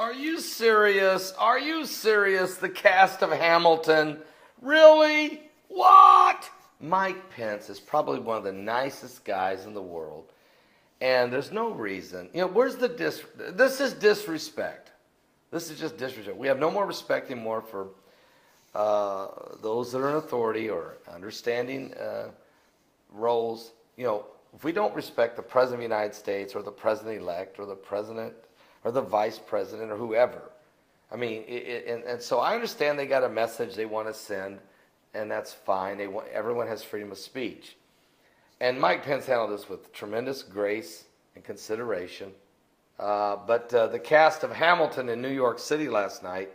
Are you serious? Are you serious? The cast of Hamilton? Really? What? Mike Pence is probably one of the nicest guys in the world. And there's no reason. Where's the this is disrespect. This is just disrespect. We have no more respect anymore for those that are in authority or understanding roles. If we don't respect the President of the United States or the President-elect or the President or the Vice President or whoever, and so I understand they got a message they want to send, and that's fine. Everyone has freedom of speech. And Mike Pence handled this with tremendous grace and consideration. But the cast of Hamilton in New York City last night,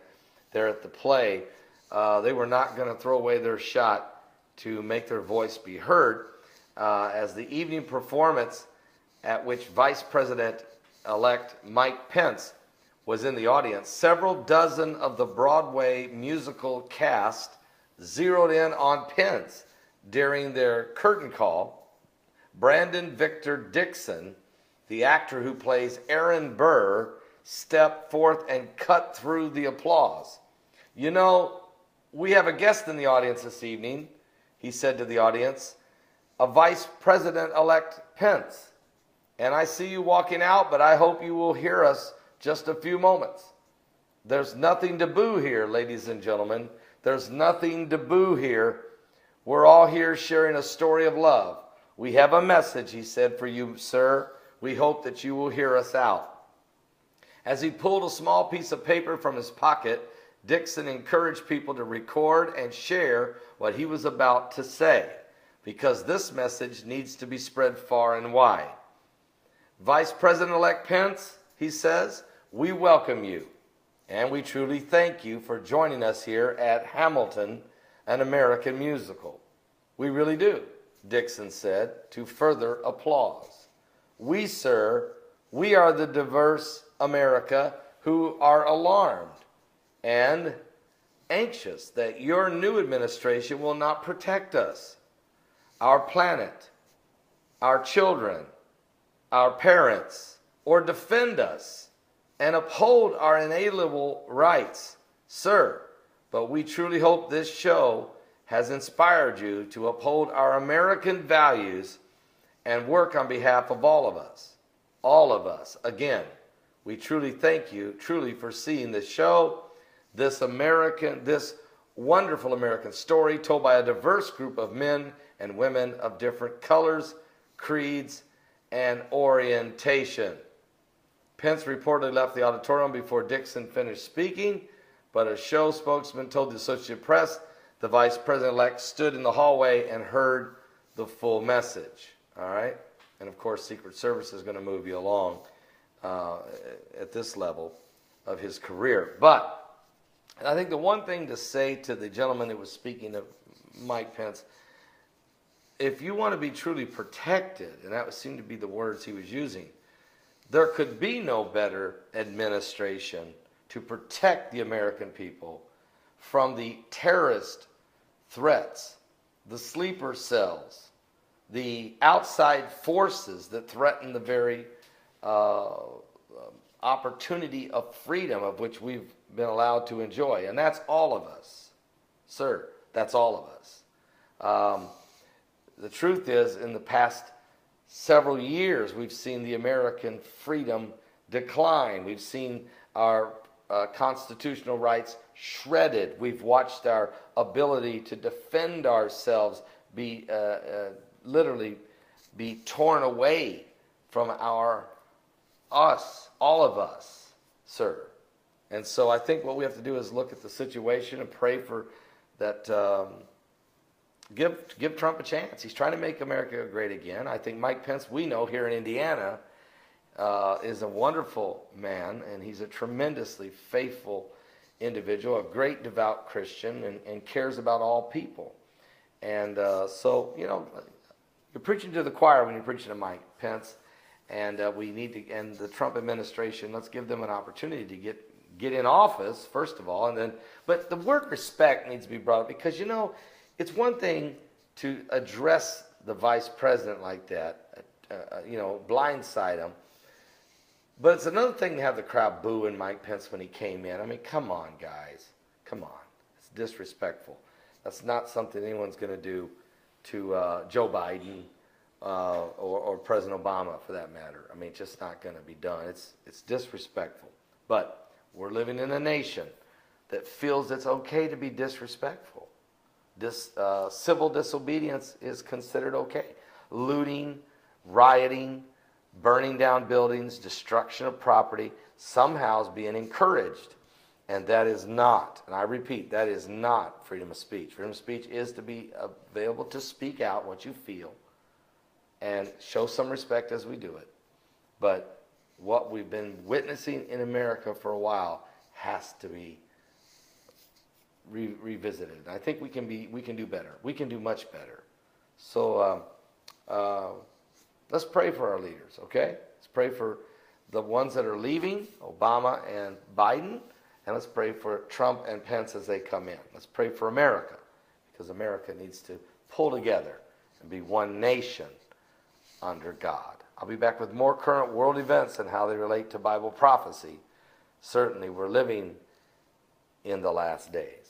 there at the play, they were not going to throw away their shot to make their voice be heard, as the evening performance at which Vice President-elect Mike Pence was in the audience. Several dozen of the Broadway musical cast zeroed in on Pence during their curtain call. Brandon Victor Dixon, the actor who plays Aaron Burr, stepped forth and cut through the applause. We have a guest in the audience this evening, he said to the audience, a Vice President-elect Pence. And I see you walking out, but I hope you will hear us just a few moments. There's nothing to boo here, ladies and gentlemen. There's nothing to boo here. We're all here sharing a story of love. We have a message, he said, for you, sir. We hope that you will hear us out. As he pulled a small piece of paper from his pocket, Dixon encouraged people to record and share what he was about to say, because this message needs to be spread far and wide. Vice President-elect Pence, he says, we welcome you, and we truly thank you for joining us here at Hamilton, an American musical. We really do, Dixon said, to further applause. We, sir, we are the diverse America who are alarmed and anxious that your new administration will not protect us, our planet, our children, our parents, or defend us and uphold our inalienable rights, sir. But we truly hope this show has inspired you to uphold our American values and work on behalf of all of us. All of us. Again, we truly thank you, truly, for seeing this show, this wonderful American story told by a diverse group of men and women of different colors, creeds, and orientation. Pence reportedly left the auditorium before Dixon finished speaking, but a show spokesman told the Associated Press the Vice President-elect stood in the hallway and heard the full message. All right? And of course, Secret Service is going to move you along at this level of his career. But I think the one thing to say to the gentleman that was speaking, of Mike Pence, if you want to be truly protected, and that seemed to be the words he was using, there could be no better administration to protect the American people from the terrorist threats, the sleeper cells, the outside forces that threaten the very opportunity of freedom of which we've been allowed to enjoy. And that's all of us. Sir, that's all of us. The truth is, in the past several years, we've seen the American freedom decline. We've seen our constitutional rights shredded. We've watched our ability to defend ourselves be literally be torn away from us, all of us, sir. And so I think what we have to do is look at the situation and pray for that. Give Trump a chance. He's trying to make America great again. I think Mike Pence, we know here in Indiana, is a wonderful man, and he's a tremendously faithful individual, a great devout Christian, and cares about all people. And so, you're preaching to the choir when you're preaching to Mike Pence, and we need to, and the Trump administration, let's give them an opportunity to get in office, first of all, and then, but the word respect needs to be brought up, because, it's one thing to address the vice president like that, blindside him. But it's another thing to have the crowd booing Mike Pence when he came in. I mean, come on, guys. Come on. It's disrespectful. That's not something anyone's going to do to Joe Biden or President Obama, for that matter. I mean, it's just not going to be done. It's disrespectful. But we're living in a nation that feels it's okay to be disrespectful. This civil disobedience is considered okay. Looting, rioting, burning down buildings, destruction of property, somehow is being encouraged. And that is not, and I repeat, that is not freedom of speech. Freedom of speech is to be available to speak out what you feel and show some respect as we do it. But what we've been witnessing in America for a while has to be revisited. I think we can do better. We can do much better. So let's pray for our leaders, okay? Let's pray for the ones that are leaving, Obama and Biden, and let's pray for Trump and Pence as they come in. Let's pray for America, because America needs to pull together and be one nation under God. I'll be back with more current world events and how they relate to Bible prophecy. Certainly, we're living in the last days.